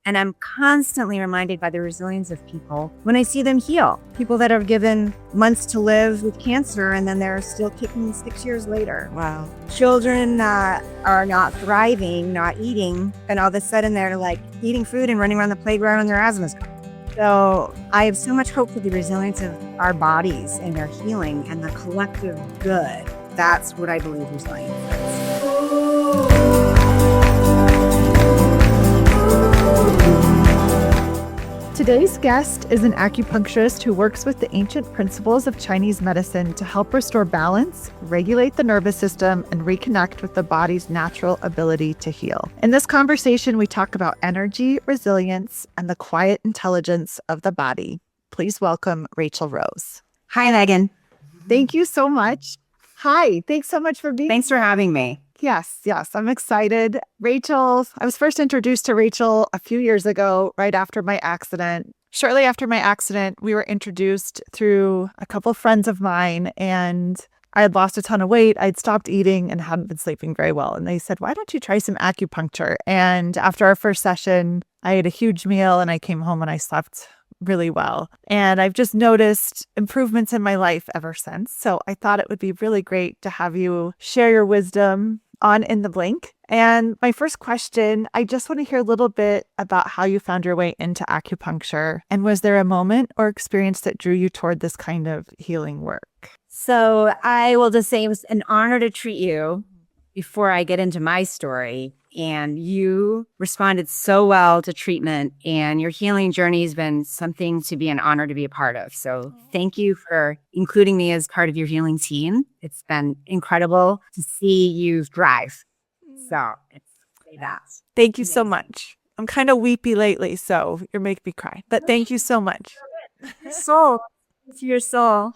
And I'm constantly reminded by the resilience of people when I see them heal. People that are given months to live with cancer and then they're still kicking 6 years later. Wow. Children that are not thriving, not eating, and all of a sudden they're like eating food and running around the playground and their asthma's gone. So I have so much hope for the resilience of our bodies and their healing and the collective good. That's what I believe resilience is. Today's guest is an acupuncturist who works with the ancient principles of Chinese medicine to help restore balance, regulate the nervous system, and reconnect with the body's natural ability to heal. In this conversation, we talk about energy, resilience, and the quiet intelligence of the body. Please welcome Rachael Rose. Hi, Megan. Thank you so much. Hi, thanks so much for being here. Thanks for having me. Yes, I'm excited. Rachel, I was first introduced to Rachel a few years ago, right after my accident. Shortly after my accident, we were introduced through a couple friends of mine, and I had lost a ton of weight. I'd stopped eating and hadn't been sleeping very well. And they said, why don't you try some acupuncture? And after our first session, I ate a huge meal and I came home and I slept really well. And I've just noticed improvements in my life ever since. So I thought it would be really great to have you share your wisdom on In the Blink. And my first question, I just want to hear a little bit about how you found your way into acupuncture. And was there a moment or experience that drew you toward this kind of healing work? So I will just say it was an honor to treat you before I get into my story. And you responded so well to treatment, and your healing journey has been something to be an honor to be a part of. So thank you for including me as part of your healing team. It's been incredible to see you thrive. So it's that. Thank you so much. I'm kind of weepy lately, so you're making me cry. But thank you so much. Soul to your soul.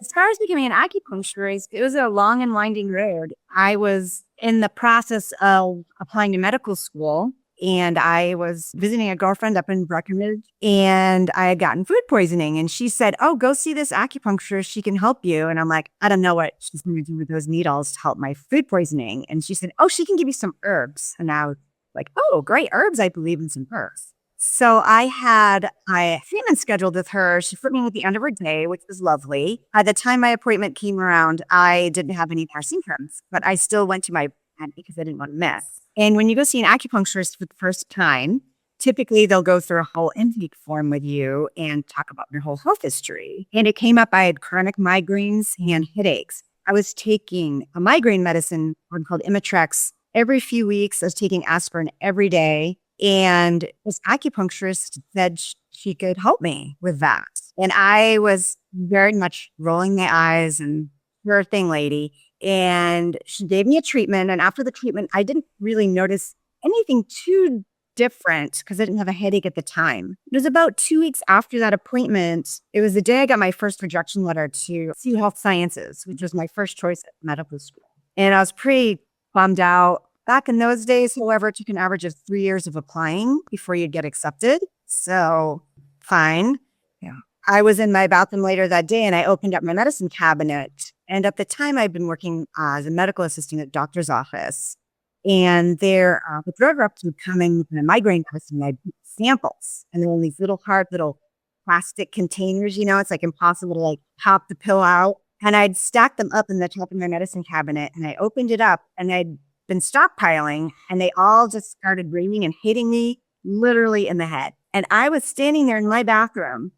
As far as becoming an acupuncturist, it was a long and winding road. I was in the process of applying to medical school, and I was visiting a girlfriend up in Breckenridge, and I had gotten food poisoning. And she said, oh, go see this acupuncturist. She can help you. And I'm like, I don't know what she's going to do with those needles to help my food poisoning. And she said, oh, she can give you some herbs. And I was like, oh, great herbs. I believe in some herbs. So I had a treatment scheduled with her. She put me at the end of her day, which was lovely. By the time my appointment came around, I didn't have any more symptoms, but I still went to my appointment because I didn't want to miss. And when you go see an acupuncturist for the first time, typically they'll go through a whole intake form with you and talk about your whole health history. And it came up I had chronic migraines and headaches. I was taking a migraine medicine called Imitrex every few weeks. I was taking aspirin every day. And this acupuncturist said she could help me with that. And I was very much rolling my eyes and sure thing, lady. And she gave me a treatment. And after the treatment, I didn't really notice anything too different because I didn't have a headache at the time. It was about 2 weeks after that appointment. It was the day I got my first rejection letter to CU Health Sciences, which was my first choice at medical school. And I was pretty bummed out. Back in those days, however, it took an average of 3 years of applying before you'd get accepted. So fine. Yeah. I was in my bathroom later that day and I opened up my medicine cabinet. And at the time, I'd been working as a medical assistant at a doctor's office. And there, the drug reps would come in with a migraine medicine. I'd samples. And there were these little hard little plastic containers, it's like impossible to pop the pill out. And I'd stack them up in the top of my medicine cabinet. And I opened it up and I'd been stockpiling, and they all just started ringing and hitting me literally in the head. And I was standing there in my bathroom,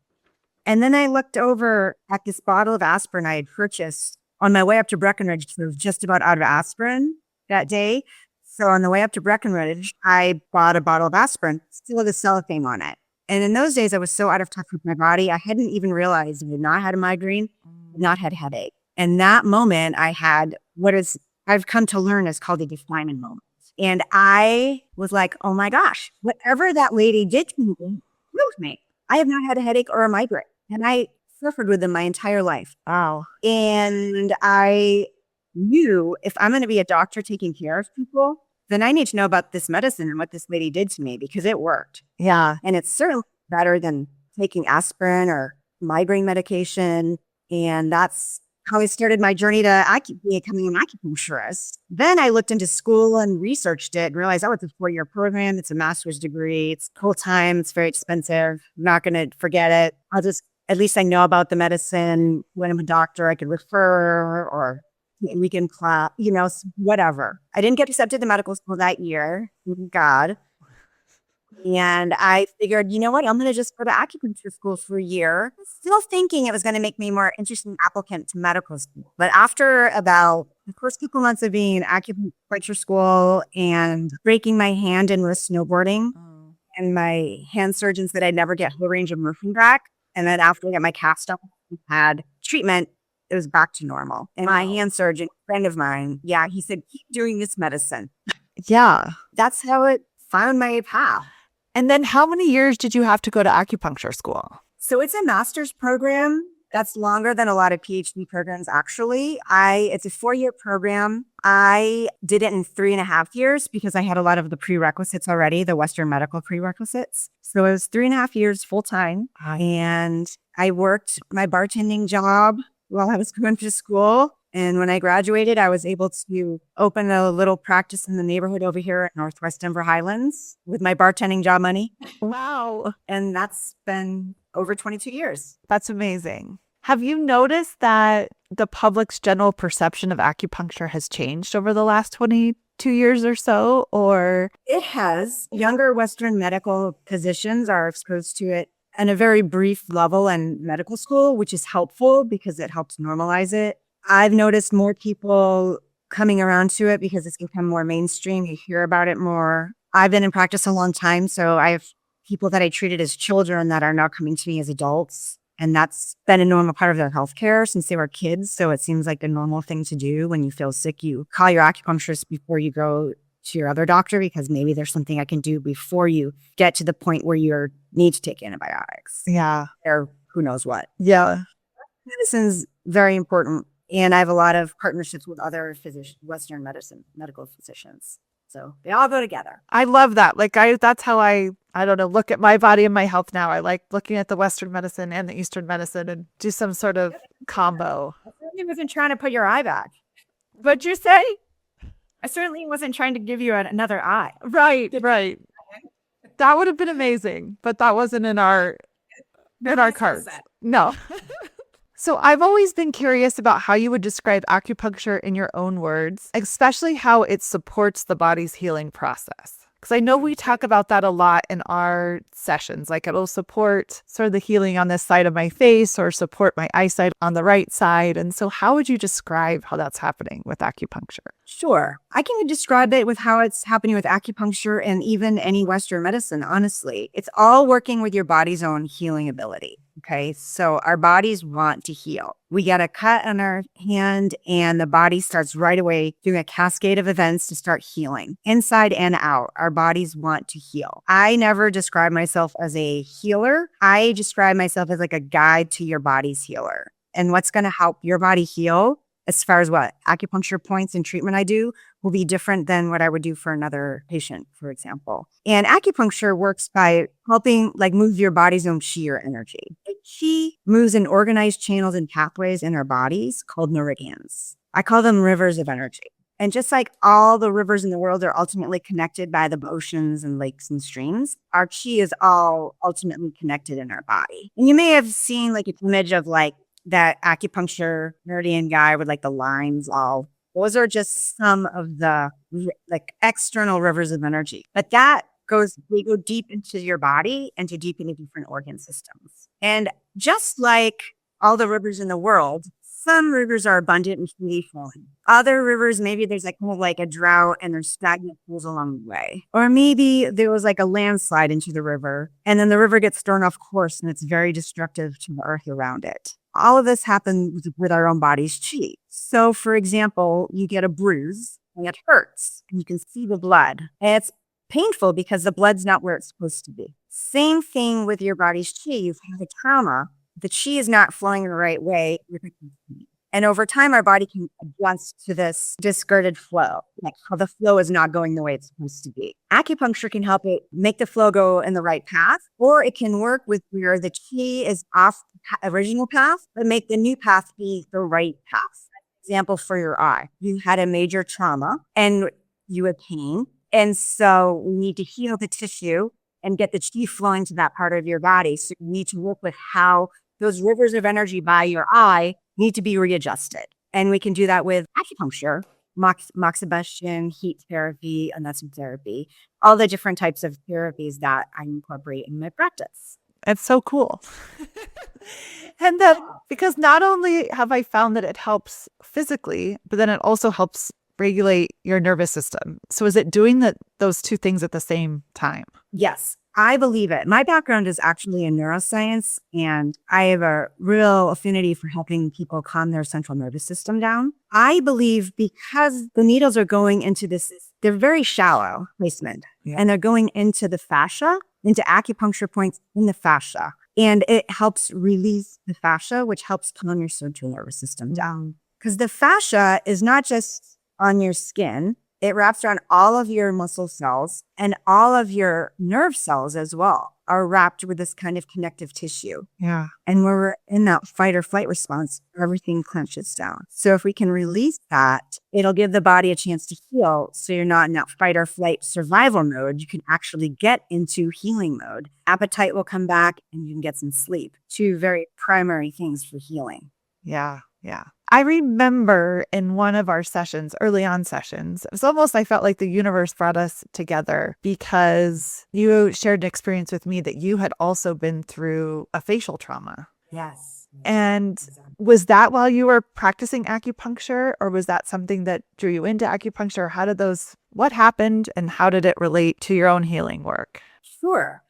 and then I looked over at this bottle of aspirin I had purchased on my way up to Breckenridge because I was just about out of aspirin that day. So on the way up to Breckenridge, I bought a bottle of aspirin, still with a cellophane on it. And in those days, I was so out of touch with my body, I hadn't even realized I had not had a migraine, not had a headache. And that moment, I had I've come to learn is called a defining moment. And I was like, oh my gosh, whatever that lady did to me, moved me. I have not had a headache or a migraine. And I suffered with them my entire life. Wow. And I knew if I'm going to be a doctor taking care of people, then I need to know about this medicine and what this lady did to me because it worked. Yeah. And it's certainly better than taking aspirin or migraine medication. And that's how I started my journey to becoming an acupuncturist. Then I looked into school and researched it and realized, oh, it's a 4-year program. It's a master's degree. It's full time. It's very expensive. I'm not going to forget it. At least I know about the medicine. When I'm a doctor, I could refer or we can class, whatever. I didn't get accepted to medical school that year. Thank God. And I figured, you know what? I'm going to just go to acupuncture school for a year, still thinking it was going to make me more interesting applicant to medical school. But after about the first couple months of being in acupuncture school and breaking my hand in with snowboarding, and my hand surgeon said I'd never get whole range of motion back. And then after I got my cast off, had treatment, it was back to normal. And my hand surgeon, friend of mine, he said, keep doing this medicine. Yeah. That's how it found my path. And then how many years did you have to go to acupuncture school? So it's a master's program. That's longer than a lot of PhD programs, actually. It's a 4-year program. I did it in 3.5 years because I had a lot of the prerequisites already, the Western medical prerequisites. So it was 3.5 years full time. And I worked my bartending job while I was going to school. And when I graduated, I was able to open a little practice in the neighborhood over here at Northwest Denver Highlands with my bartending job money. Wow. And that's been over 22 years. That's amazing. Have you noticed that the public's general perception of acupuncture has changed over the last 22 years or so? Or it has. Younger Western medical physicians are exposed to it at a very brief level in medical school, which is helpful because it helps normalize it. I've noticed more people coming around to it because it's become more mainstream. You hear about it more. I've been in practice a long time, so I have people that I treated as children that are now coming to me as adults. And that's been a normal part of their healthcare since they were kids. So it seems like a normal thing to do when you feel sick. You call your acupuncturist before you go to your other doctor because maybe there's something I can do before you get to the point where you need to take antibiotics. Yeah. Or who knows what. Yeah. Medicine's very important. And I have a lot of partnerships with other Western medical physicians. So they all go together. I love that. That's how I don't know, look at my body and my health now. I like looking at the Western medicine and the Eastern medicine and do some sort of combo. I certainly wasn't trying to put your eye back. What'd you say? I certainly wasn't trying to give you another eye. Right. That would have been amazing, but that wasn't in our cards. No. So I've always been curious about how you would describe acupuncture in your own words, especially how it supports the body's healing process. Because I know we talk about that a lot in our sessions, like it'll support sort of the healing on this side of my face or support my eyesight on the right side. And so how would you describe how that's happening with acupuncture? Sure. I can describe it with how it's happening with acupuncture and even any Western medicine, honestly. It's all working with your body's own healing ability. Okay, so our bodies want to heal. We get a cut on our hand and the body starts right away doing a cascade of events to start healing. Inside and out, our bodies want to heal. I never describe myself as a healer. I describe myself as like a guide to your body's healer. And what's going to help your body heal, as far as what acupuncture points and treatment I do, will be different than what I would do for another patient, for example. And acupuncture works by helping move your body's own chi or energy. Chi moves in organized channels and pathways in our bodies called meridians. I call them rivers of energy. And just like all the rivers in the world are ultimately connected by the oceans and lakes and streams, our chi is all ultimately connected in our body. And you may have seen an image of that acupuncture meridian guy with the lines all. Those are just some of the external rivers of energy. But they go deep into your body and to deep into different organ systems. And just like all the rivers in the world, some rivers are abundant and free flowing. Other rivers, maybe there's a drought and there's stagnant pools along the way. Or maybe there was a landslide into the river and then the river gets thrown off course and it's very destructive to the earth around it. All of this happens with our own body's chi. So, for example, you get a bruise and it hurts and you can see the blood. And it's painful because the blood's not where it's supposed to be. Same thing with your body's chi. You've had a trauma. The chi is not flowing in the right way. And over time, our body can adjust to this discordant flow, like how the flow is not going the way it's supposed to be. Acupuncture can help it make the flow go in the right path, or it can work with where the chi is off the original path, but make the new path be the right path. Example for your eye. You had a major trauma and you had pain. And so we need to heal the tissue and get the chi flowing to that part of your body. So you need to work with how those rivers of energy by your eye need to be readjusted. And we can do that with acupuncture, moxibustion, heat therapy, anusum therapy, all the different types of therapies that I incorporate in my practice. It's so cool. And then, because not only have I found that it helps physically, but then it also helps regulate your nervous system. So is it doing those two things at the same time? Yes, I believe it. My background is actually in neuroscience, and I have a real affinity for helping people calm their central nervous system down. I believe because the needles are going into this, they're very shallow placement, and they're going into the fascia, into acupuncture points in the fascia. And it helps release the fascia, which helps calm your central nervous system down. Because the fascia is not just on your skin. It wraps around all of your muscle cells, and all of your nerve cells as well are wrapped with this kind of connective tissue. Yeah. And when we're in that fight or flight response, everything clenches down. So if we can release that, it'll give the body a chance to heal. So you're not in that fight or flight survival mode. You can actually get into healing mode. Appetite will come back and you can get some sleep. Two very primary things for healing. Yeah. Yeah. I remember in one of our sessions, early on sessions, it was almost, I felt like the universe brought us together because you shared an experience with me that you had also been through a facial trauma. Yes. And was that while you were practicing acupuncture, or was that something that drew you into acupuncture? What happened and how did it relate to your own healing work? Sure.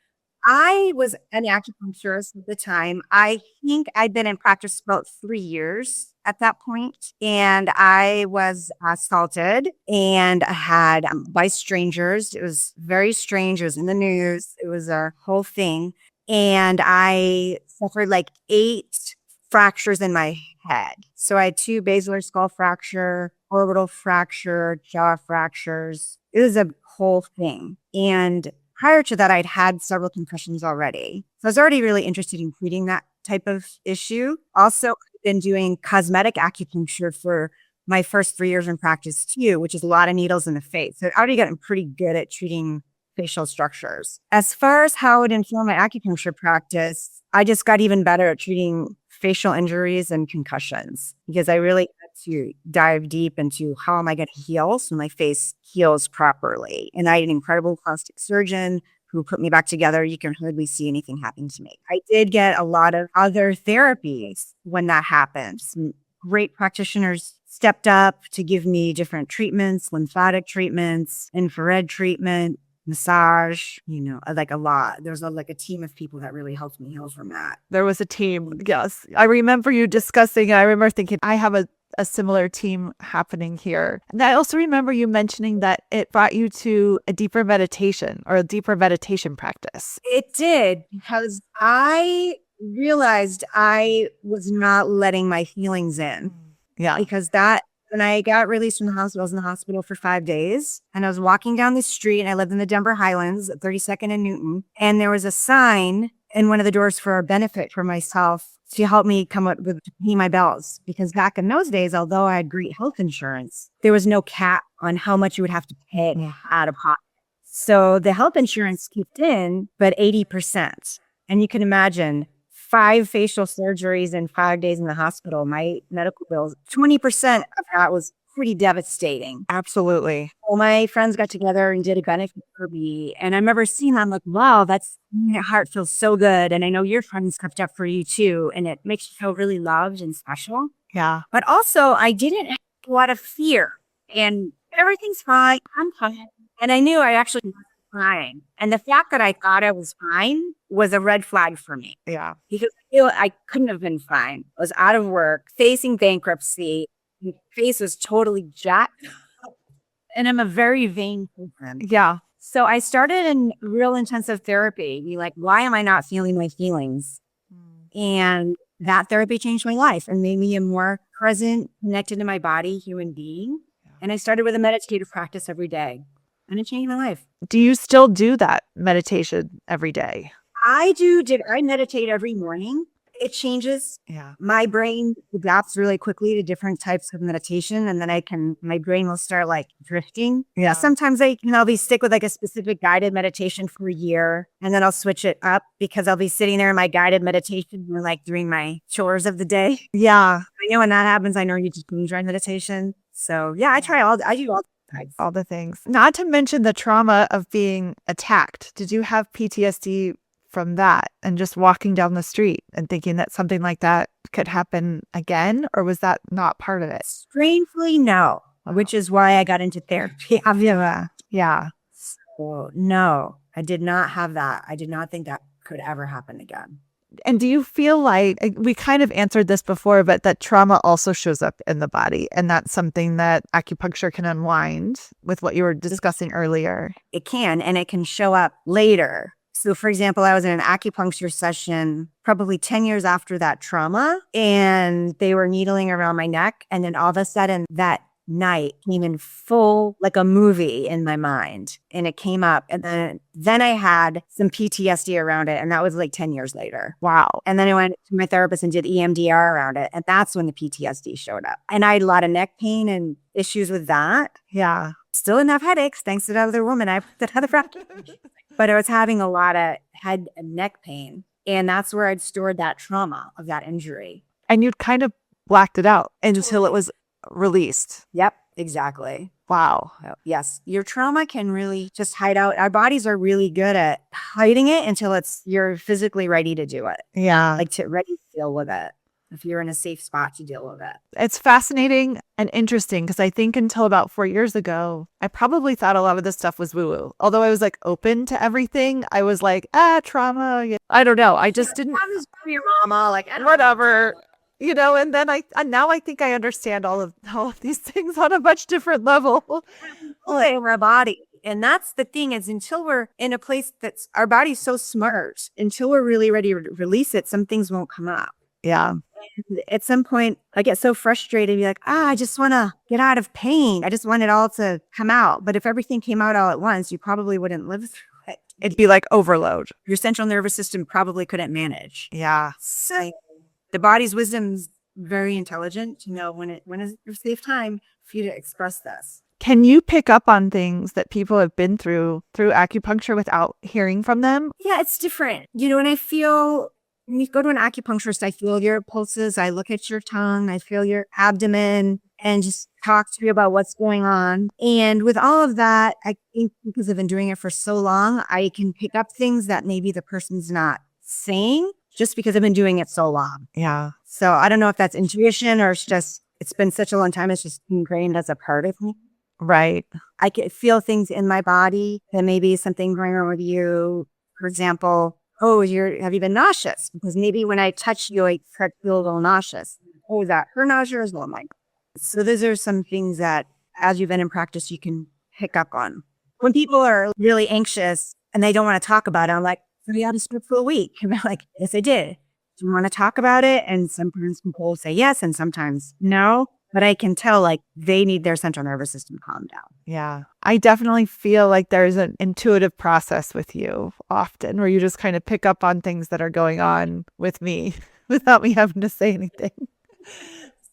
I was an acupuncturist at the time. I think I'd been in practice about 3 years at that point, and I was assaulted and had by strangers. It was very strange. It was in the news. It was a whole thing. And I suffered like 8 fractures in my head. So I had 2 basilar skull fracture, orbital fracture, jaw fractures. It was a whole thing. And prior to that, I'd had several concussions already. So I was already really interested in treating that type of issue. Also, I've been doing cosmetic acupuncture for my first 3 years in practice too, which is a lot of needles in the face. So I'd already gotten pretty good at treating facial structures. As far as how it informed my acupuncture practice, I just got even better at treating facial injuries and concussions because I really had to dive deep into how am I going to heal so my face heals properly. And I had an incredible plastic surgeon who put me back together. You can hardly see anything happening to me. I did get a lot of other therapies when that happened. Some great practitioners stepped up to give me different treatments, lymphatic treatments, infrared treatment, massage, like a lot. There was like a team of people that really helped me heal from that. There was a team. Yes. I remember you discussing, I remember thinking, I have a similar team happening here. And I also remember you mentioning that it brought you to a deeper meditation practice. It did, because I realized I was not letting my feelings in. Yeah. Because when I got released from the hospital, I was in the hospital for 5 days, and I was walking down the street, and I lived in the Denver Highlands, 32nd and Newton, and there was a sign in one of the doors for a benefit for myself to help me come up with to pay my bills. Because back in those days, although I had great health insurance, there was no cap on how much you would have to pay out of pocket. So the health insurance kicked in, but 80%. And you can imagine 5 facial surgeries and 5 days in the hospital, my medical bills, 20% of that was pretty devastating. Absolutely. Well, my friends got together and did a benefit for me. And I remember seeing that, I'm like, wow, my heart feels so good. And I know your friends stepped up for you too. And it makes you feel really loved and special. Yeah. But also, I didn't have a lot of fear. And everything's fine. I'm fine. And I knew I actually was fine. And the fact that I thought I was fine was a red flag for me. Yeah. Because I couldn't have been fine. I was out of work, facing bankruptcy. My face was totally jacked. And I'm a very vain person. Yeah. So I started in real intensive therapy. Why am I not feeling my feelings? And that therapy changed my life and made me a more present, connected to my body human being. And I started with a meditative practice every day. And it changed my life. Do you still do that meditation every day? I meditate every morning. It changes. Yeah. My brain adapts really quickly to different types of meditation. And then my brain will start like drifting. Yeah. Sometimes I'll be stick with like a specific guided meditation for a year. And then I'll switch it up because I'll be sitting there in my guided meditation or like doing my chores of the day. Yeah. I know when that happens, I know you just enjoy meditation. So yeah, I do all types. All the things. Not to mention the trauma of being attacked. Did you have PTSD from that and just walking down the street and thinking that something like that could happen again? Or was that not part of it? Strangely, no, which is why I got into therapy. Yeah. So, no, I did not have that. I did not think that could ever happen again. And do you feel like, we kind of answered this before, but that trauma also shows up in the body, and that's something that acupuncture can unwind with what you were discussing earlier? It can, and it can show up later. So, for example, I was in an acupuncture session probably 10 years after that trauma, and they were needling around my neck. And then all of a sudden that night came in full, like a movie in my mind. And it came up. And then I had some PTSD around it. And that was like 10 years later. Wow. And then I went to my therapist and did EMDR around it. And that's when the PTSD showed up. And I had a lot of neck pain and issues with that. Yeah. Still enough headaches, thanks to that other woman I that had a fracture. But I was having a lot of head and neck pain. And that's where I'd stored that trauma of that injury. And you'd kind of blacked it out until it was released. Yep, exactly. Wow. Yes. Your trauma can really just hide out. Our bodies are really good at hiding it until you're physically ready to do it. Yeah. Like ready to deal with it. If you're in a safe spot to deal with it. It's fascinating and interesting because I think until about 4 years ago, I probably thought a lot of this stuff was woo-woo. Although I was like open to everything, I was like, trauma. Yeah. I don't know. I just didn't. I was your mama, like Whatever. And then now I think I understand all of these things on a much different level. Our body. And that's the thing is until we're in a place that's our body's so smart, until we're really ready to release it, some things won't come up. Yeah. And at some point, I get so frustrated. You're like, I just want to get out of pain. I just want it all to come out. But if everything came out all at once, you probably wouldn't live through it. It'd be like overload. Your central nervous system probably couldn't manage. Yeah. So the body's wisdom's very intelligent to know when is a safe time for you to express this. Can you pick up on things that people have been through acupuncture without hearing from them? Yeah, it's different. When you go to an acupuncturist, I feel your pulses, I look at your tongue, I feel your abdomen, and just talk to you about what's going on. And with all of that, I think because I've been doing it for so long, I can pick up things that maybe the person's not saying just because I've been doing it so long. Yeah. So I don't know if that's intuition or it's been such a long time, it's just ingrained as a part of me. Right. I can feel things in my body that maybe something going on with you. For example, have you been nauseous? Because maybe when I touch you, I feel a little nauseous. Oh, is that her nausea or is it mine? So those are some things that as you've been in practice, you can pick up on. When people are really anxious and they don't want to talk about it, I'm like, so you had a script for a week. And they're like, yes, I did. Do you want to talk about it? And sometimes people say yes and sometimes no. But I can tell like they need their central nervous system calmed down. Yeah. I definitely feel like there's an intuitive process with you often where you just kind of pick up on things that are going on with me without me having to say anything,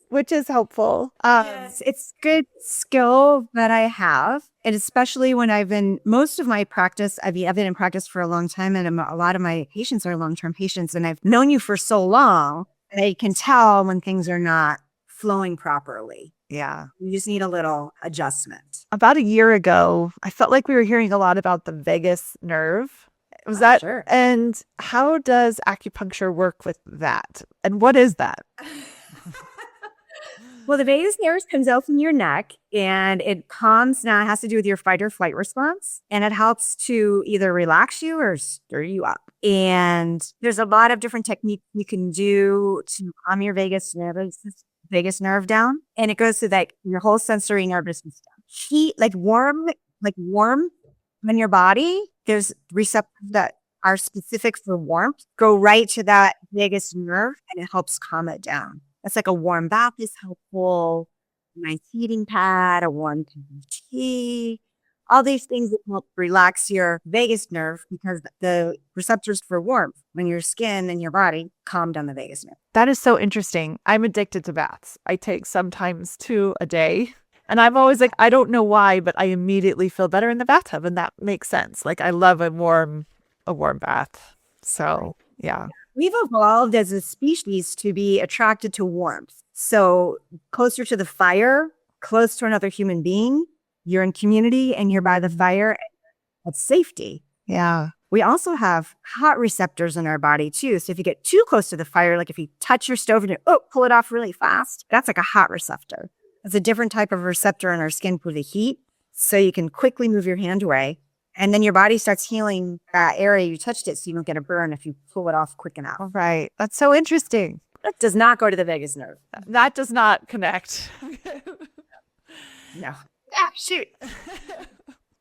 which is helpful. Yes, it's good skill that I have. And especially when most of my practice, I've been in practice for a long time and a lot of my patients are long-term patients and I've known you for so long, I can tell when things are not flowing properly. Yeah. You just need a little adjustment. About a year ago, I felt like we were hearing a lot about the vagus nerve. Was that? Sure. And how does acupuncture work with that? And what is that? Well, the vagus nerve comes out from your neck and it calms down. It has to do with your fight or flight response. And it helps to either relax you or stir you up. And there's a lot of different techniques you can do to calm your vagus nerve down. And it goes to like your whole sensory nervous system. Heat, like warm in your body. There's receptors that are specific for warmth, go right to that vagus nerve and it helps calm it down. That's like a warm bath is helpful, a nice heating pad, a warm cup of tea. All these things that help relax your vagus nerve because the receptors for warmth when your skin and your body calm down the vagus nerve. That is so interesting. I'm addicted to baths. I take sometimes 2 a day. And I'm always like, I don't know why, but I immediately feel better in the bathtub. And that makes sense. Like I love a warm bath. So yeah. We've evolved as a species to be attracted to warmth. So closer to the fire, close to another human being, you're in community and you're by the fire. That's safety. Yeah. We also have hot receptors in our body too. So if you get too close to the fire, like if you touch your stove and you pull it off really fast, that's like a hot receptor. It's a different type of receptor in our skin for the heat. So you can quickly move your hand away. And then your body starts healing that area you touched it so you don't get a burn if you pull it off quick enough. All right. That's so interesting. That does not go to the vagus nerve. That does not connect. No. Ah, shoot.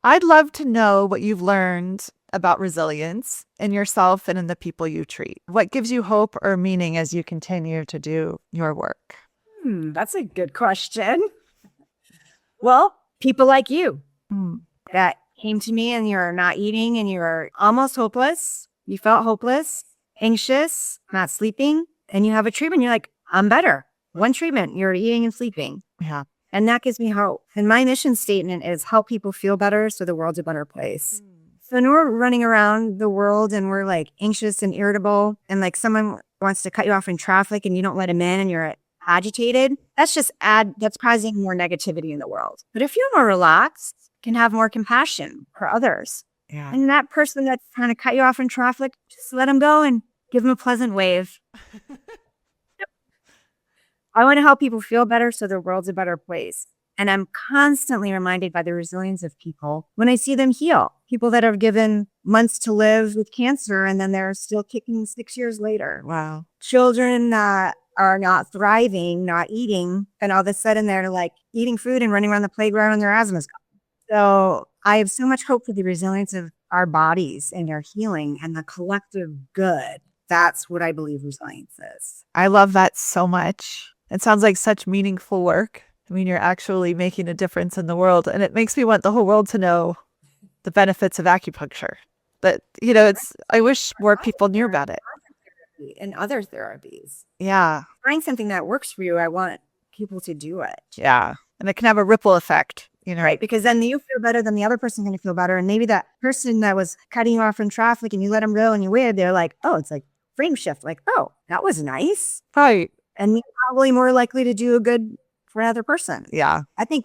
I'd love to know what you've learned about resilience in yourself and in the people you treat. What gives you hope or meaning as you continue to do your work? That's a good question. Well, people like you that came to me and you're not eating and you're almost hopeless. You felt hopeless, anxious, not sleeping, and you have a treatment. You're like, I'm better. One treatment, you're eating and sleeping. Yeah. And that gives me hope. And my mission statement is help people feel better so the world's a better place. So when we're running around the world and we're like anxious and irritable and like someone wants to cut you off in traffic and you don't let them in and you're agitated, that's causing more negativity in the world. But if you're more relaxed, you can have more compassion for others. Yeah. And that person that's trying to cut you off in traffic, just let them go and give them a pleasant wave. I want to help people feel better so the world's a better place. And I'm constantly reminded by the resilience of people when I see them heal. People that are given months to live with cancer and then they're still kicking 6 years later. Wow. Children that are not thriving, not eating, and all of a sudden they're like eating food and running around the playground and their asthma's gone. So I have so much hope for the resilience of our bodies and their healing and the collective good. That's what I believe resilience is. I love that so much. It sounds like such meaningful work. I mean, you're actually making a difference in the world. And it makes me want the whole world to know the benefits of acupuncture. But, I wish more people knew about it. And other therapies. Yeah. Find something that works for you. I want people to do it. Yeah. And it can have a ripple effect, Right. Because then you feel better, then the other person's going to feel better. And maybe that person that was cutting you off in traffic and you let them go and you waited, they're like, oh, it's like frame shift. Like, oh, that was nice. Right. And you're probably more likely to do a good for another person. Yeah. I think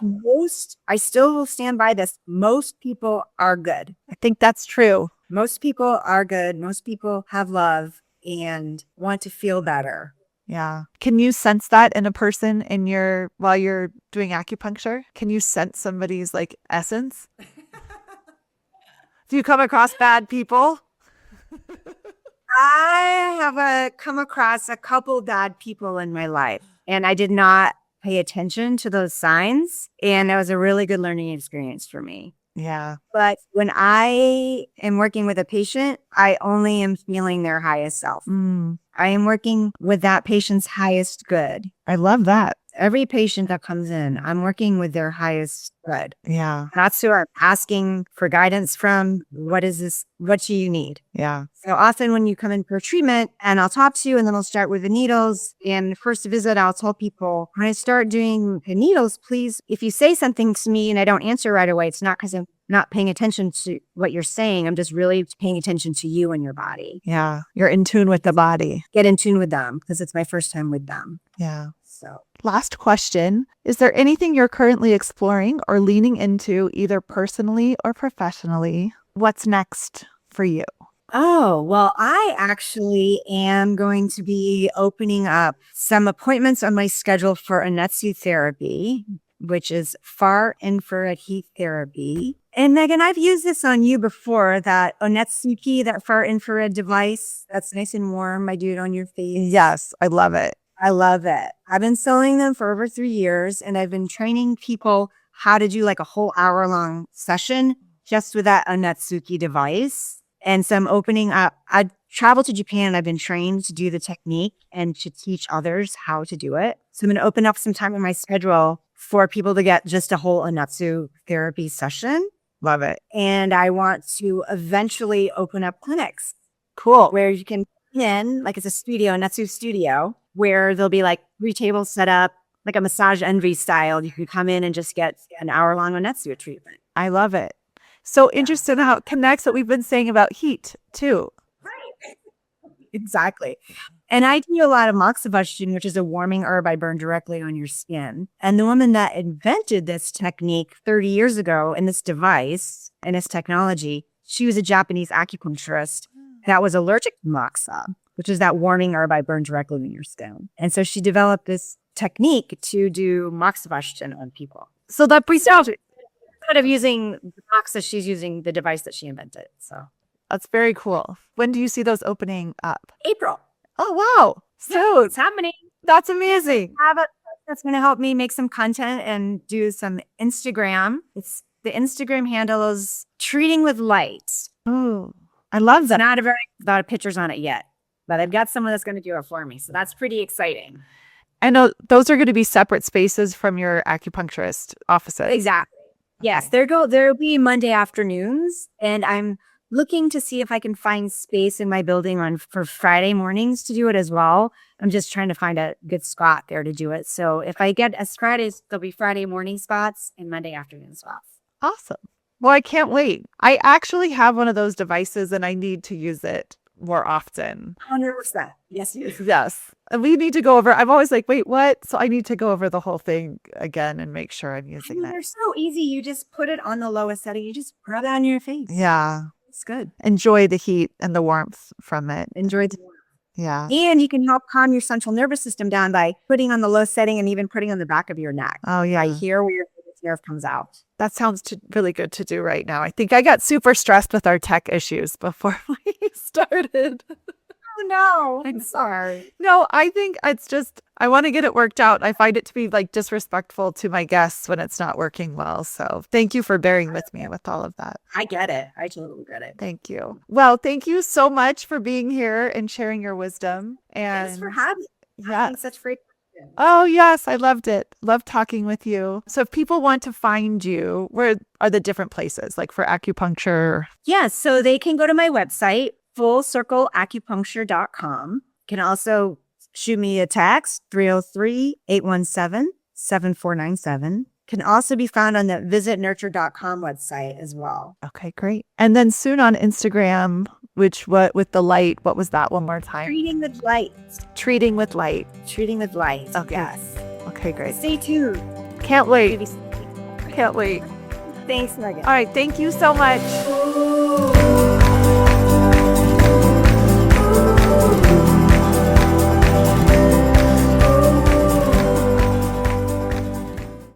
I still will stand by this. Most people are good. I think that's true. Most people are good. Most people have love and want to feel better. Yeah. Can you sense that in a person while you're doing acupuncture? Can you sense somebody's like essence? Do you come across bad people? I have come across a couple bad people in my life, and I did not pay attention to those signs. And it was a really good learning experience for me. Yeah. But when I am working with a patient, I only am feeling their highest self. I am working with that patient's highest good. I love that. Every patient that comes in, I'm working with their highest good. Yeah. That's who I'm asking for guidance from. What is this? What do you need? Yeah. So often when you come in for treatment and I'll talk to you and then I'll start with the needles. And first visit, I'll tell people when I start doing the needles, please, if you say something to me and I don't answer right away, it's not because I'm not paying attention to what you're saying. I'm just really paying attention to you and your body. Yeah. You're in tune with the body. Get in tune with them because it's my first time with them. Yeah. So last question. Is there anything you're currently exploring or leaning into either personally or professionally? What's next for you? Oh, well, I actually am going to be opening up some appointments on my schedule for Onetsu therapy, which is far infrared heat therapy. And Megan, I've used this on you before, that Onetsuki, that far infrared device. That's nice and warm. I do it on your face. Yes, I love it. I love it. I've been selling them for over 3 years, and I've been training people how to do like a whole hour-long session just with that Onetsuki device. And so I'm opening up. I traveled to Japan and I've been trained to do the technique and to teach others how to do it. So I'm going to open up some time in my schedule for people to get just a whole Anatsu therapy session. Love it. And I want to eventually open up clinics Cool. where you can come in, like it's a studio, Anatsu studio, where there'll be like 3 tables set up, like a massage envy style. You can come in and just get an hour-long Anatsu treatment. I love it. So interested in how it connects what we've been saying about heat too. Right. Exactly. And I do a lot of moxibustion, which is a warming herb I burn directly on your skin. And the woman that invented this technique 30 years ago and this device and this technology, she was a Japanese acupuncturist that was allergic to moxa, which is that warming herb I burn directly on your skin. And so she developed this technique to do moxibustion on people. So that pre-sounds instead of using the moxa, she's using the device that she invented. So That's very cool. When do you see those opening up? April. Oh, wow. So It's happening. that's amazing. Have a that's going to help me make some content and do some Instagram. It's the Instagram handle is Treating with Light. Oh, I love It's that. not a very lot of pictures on it yet, but I've got someone that's going to do it for me. So that's pretty exciting. I know those are going to be separate spaces from your acupuncturist offices. Exactly. Yes, there'll be Monday afternoons, and I'm looking to see if I can find space in my building for Friday mornings to do it as well. I'm just trying to find a good spot there to do it. So if I get as Fridays, there'll be Friday morning spots and Monday afternoon spots. Awesome. Well, I can't wait. I actually have one of those devices and I need to use it more often. 100%. Yes, you do. Yes. And we need to go over, I'm always like, wait, what? So I need to go over the whole thing again and make sure I'm I using mean, that. they're so easy. You just put it on the lowest setting. You just rub it on your face. Yeah. It's good. Enjoy the heat and the warmth from it. Enjoy the Yeah. And you can help calm your central nervous system down by putting on the low setting and even putting on the back of your neck. Oh, yeah. Right here where your vagus nerve comes out. That sounds really good to do right now. I think I got super stressed with our tech issues before we started. Oh, no. I'm sorry. No, I think it's just, I want to get it worked out. I find it to be like disrespectful to my guests when it's not working well. So thank you for bearing with me with all of that. I get it. I totally get it. Thank you. Well, thank you so much for being here and sharing your wisdom. And Thanks for having me. yeah. Having such great questions. Oh, yes, I loved it. Loved talking with you. So if people want to find you, where are the different places like for acupuncture? Yeah, so they can go to my website, fullcircleacupuncture.com. Can also shoot me a text, 303-817-7497. Can also be found on the visitnurture.com website as well. Okay, great. And then soon on Instagram, what with the light, what was that one more time? Treating with light. Treating with light. Treating with light. Okay. Yes. Okay, great. Stay tuned. Can't wait. Can't wait. Thanks, Megan. All right, thank you so much.